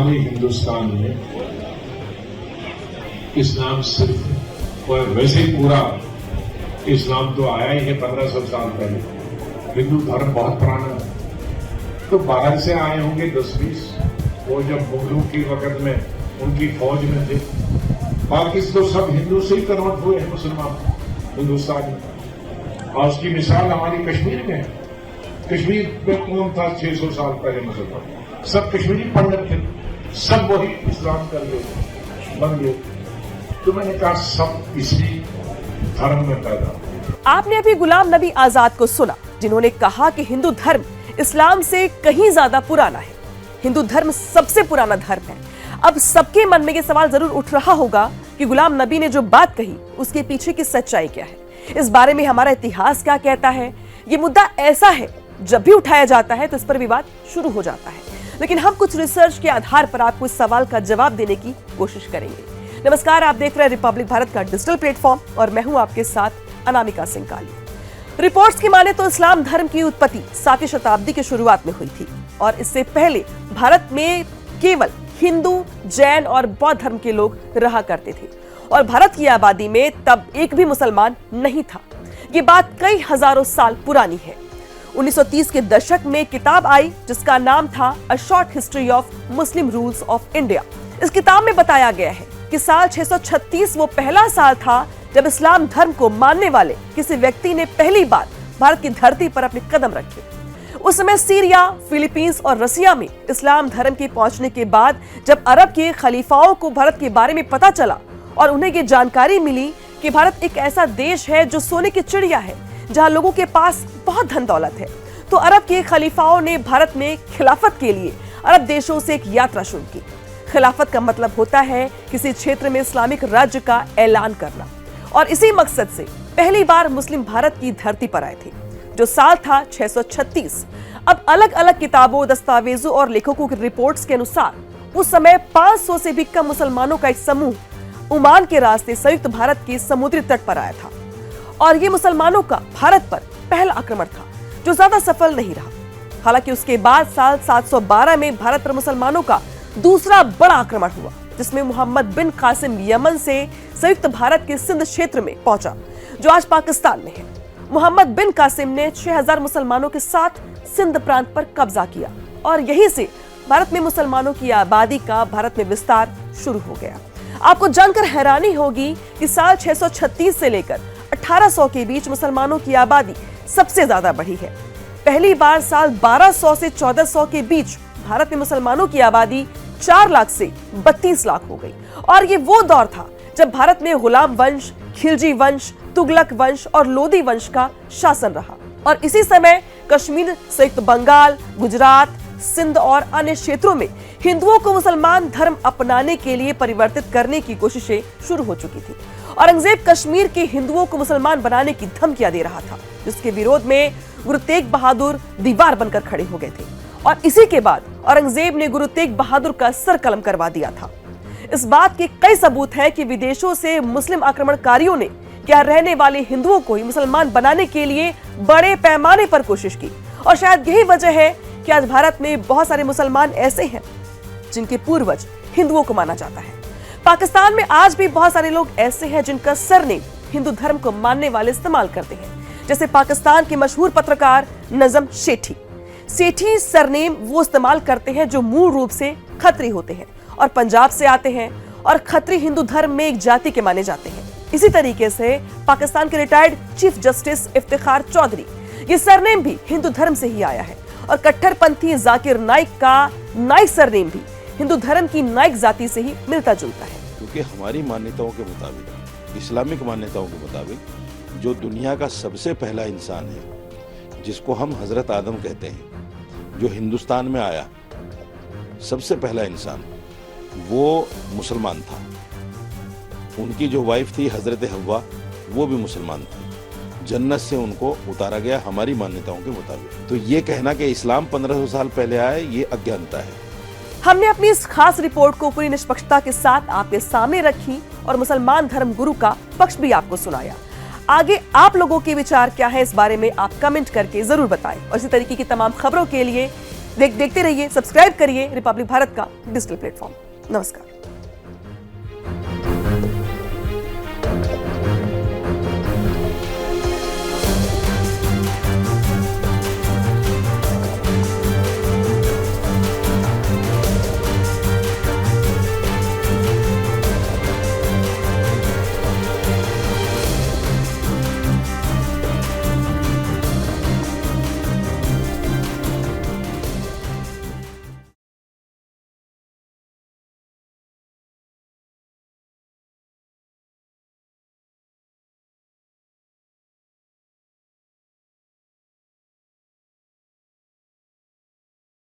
हमारे हिंदुस्तान में इस्लाम सिर्फ और वैसे ही पूरा इस्लाम तो आया ही है 1500 साल पहले। हिंदू धर्म बहुत पुराना है, तो बाहर से आए होंगे 10-20। वो जब मुगलों की वक्त में उनकी फौज में थे, बाकी तो सब हिंदू से ही कन्वर्ट हुए हैं मुसलमान हिंदुस्तान में। और उसकी मिसाल हमारी कश्मीर में है। कश्मीर में कौन था 600 साल पहले मुसलमान? सब कश्मीरी पंडित थे, सब वही इस्लाम कर गए, बन गए। तो मैंने कहा सब इसी धर्म में पैदा। आपने अभी गुलाम नबी आजाद को सुना, जिन्होंने कहा कि हिंदू धर्म इस्लाम से कहीं ज्यादा पुराना है। हिंदू धर्म सबसे पुराना धर्म है। अब सबके मन में ये सवाल जरूर उठ रहा होगा कि गुलाम नबी ने जो बात कही उसके पीछे की सच्चाई क्या है, इस बारे में हमारा इतिहास क्या कहता है। ये मुद्दा ऐसा है, जब भी उठाया जाता है तो इस पर विवाद शुरू हो जाता है। लेकिन हम कुछ रिसर्च के आधार पर आपको इस सवाल का जवाब देने की कोशिश करेंगे। नमस्कार, आप देख रहे हैं रिपब्लिक भारत का डिजिटल प्लेटफॉर्म और मैं हूं आपके साथ अनामिका सिंह काली। रिपोर्ट्स की माने तो इस्लाम धर्म की उत्पत्ति 7वीं शताब्दी की शुरुआत में हुई थी और इससे पहले भारत में केवल हिंदू, जैन और बौद्ध धर्म के लोग रहा करते थे और भारत की आबादी में तब एक भी मुसलमान नहीं था। ये बात कई हजारों साल पुरानी है। 1930 के दशक में किताब आई जिसका नाम था a short history of Muslim rules of India. इस किताब में बताया गया है कि साल 636 वो पहला साल था जब इस्लाम धर्म को मानने वाले किसी व्यक्ति ने पहली बार भारत की धरती पर अपने कदम रखे। उस समय सीरिया, फिलीपींस और रसिया में इस्लाम धर्म के पहुंचने के बाद जब अरब के खलीफाओं को भारत के बारे में पता चला और उन्हें ये जानकारी मिली कि भारत एक ऐसा देश है जो सोने की चिड़िया है, जहां लोगों के पास बहुत धन दौलत है, तो अरब के खलीफाओं ने भारत में खिलाफत के लिए अरब देशों से एक यात्रा शुरू की। खिलाफत का मतलब होता है किसी क्षेत्र में इस्लामिक राज्य का ऐलान करना, और इसी मकसद से पहली बार मुस्लिम भारत की धरती पर आए थे, जो साल था 636। अब अलग अलग किताबों, दस्तावेजों और लेखकों की रिपोर्ट्स के अनुसार उस समय 500 से भी कम मुसलमानों का एक समूह ओमान के रास्ते संयुक्त भारत के समुद्री तट पर आया था और ये मुसलमानों का भारत पर पहला आक्रमण था, जो ज्यादा सफल नहीं रहा। हालांकि उसके बाद साल 712 में भारत पर मुसलमानों का दूसरा बड़ा आक्रमण हुआ, जिसमें मोहम्मद बिन कासिम यमन से संयुक्त भारत के सिंध क्षेत्र में पहुंचा, जो आज पाकिस्तान में है। मोहम्मद बिन कासिम ने 6000 मुसलमानों के साथ सिंध प्रांत पर कब्जा किया और यहीं से भारत में मुसलमानों की आबादी का भारत में विस्तार शुरू हो गया। आपको जानकर हैरानी होगी कि साल 636 से लेकर 1800 के बीच मुसलमानों की आबादी सबसे ज्यादा बढ़ी है। पहली बार साल 1200 से 1400 के बीच भारत में मुसलमानों की आबादी 4 लाख से 32 लाख हो गई और ये वो दौर था जब भारत में गुलाम वंश, खिलजी वंश, तुगलक वंश और लोदी वंश का शासन रहा। और इसी समय कश्मीर, संयुक्त बंगाल, गुजरात, सिंध और अन्य क्षेत्रों में हिंदुओं को मुसलमान धर्म अपनाने के लिए परिवर्तित करने की कोशिशें शुरू हो चुकी थी। औरंगजेब कश्मीर के हिंदुओं को मुसलमान बनाने की धमकियां दे रहा था, जिसके विरोध में गुरु तेग बहादुर दीवार बनकर खड़े हो गए थे और इसी के बाद औरंगजेब ने गुरु तेग बहादुर का सर कलम करवा दिया था। इस बात के कई सबूत हैं कि विदेशों से मुस्लिम आक्रमणकारियों ने क्या रहने वाले हिंदुओं को ही मुसलमान बनाने के लिए बड़े पैमाने पर कोशिश की और शायद यही वजह है कि आज भारत में बहुत सारे मुसलमान ऐसे हैं जिनके पूर्वज हिंदुओं को माना जाता है। पाकिस्तान में आज भी बहुत सारे लोग ऐसे हैं जिनका सरनेम हिंदू धर्म को मानने वाले इस्तेमाल करते हैं, जैसे पाकिस्तान के मशहूर पत्रकार नजम सेठी। सेठी सरनेम वो इस्तेमाल करते हैं जो मूल रूप से खत्री होते हैं और पंजाब से आते हैं और खत्री हिंदू धर्म में एक जाति के माने जाते हैं। इसी तरीके से पाकिस्तान के retired chief justice Iftikhar Chaudhry, ये सरनेम भी हिंदू धर्म से ही आया है और कट्टरपंथी जाकिर नाइक का नाइक सरनेम भी हिंदू धर्म की नाइक जाति से ही मिलता जुलता है। क्योंकि हमारी मान्यताओं के मुताबिक, इस्लामिक मान्यताओं के मुताबिक, जो दुनिया का सबसे पहला इंसान है, जिसको हम हजरत आदम कहते हैं, जो हिंदुस्तान में आया, सबसे पहला इंसान, वो मुसलमान था। उनकी जो वाइफ थी हजरत हव्वा, वो भी मुसलमान थी। जन्नत से उनको उतारा गया हमारी मान्यताओं के मुताबिक। तो ये कहना कि इस्लाम 1500 साल पहले आया, ये अज्ञानता है। हमने अपनी इस खास रिपोर्ट को पूरी निष्पक्षता के साथ आपके सामने रखी और मुसलमान धर्म गुरु का पक्ष भी आपको सुनाया। आगे आप लोगों के विचार क्या है इस बारे में आप कमेंट करके जरूर बताएं और इसी तरीके की तमाम खबरों के लिए देखते रहिए, सब्सक्राइब करिए रिपब्लिक भारत का डिजिटल प्लेटफॉर्म। नमस्कार।